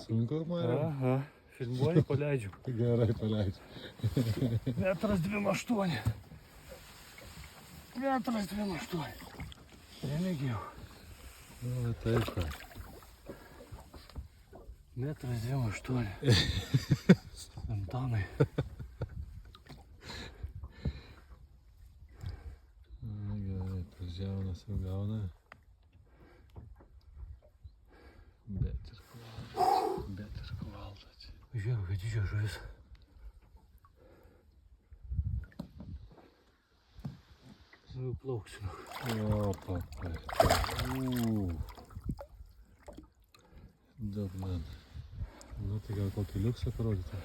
Sunku, Mariau? Aha, filmuoju, paleidžiu. Gerai, paleidžiu. 1,28 m. 1,28 m. Remigijau. Nu, taip ką. 1,28 m. Antanai. Gerai, tas žiaunas jau gauna. Bet ir kuvaldas. Žiūrėk, kad didžio žuvis. Nu, plauksiu. O, papai. Dugnan. Nu, tai gal kokį liuksą parodyti?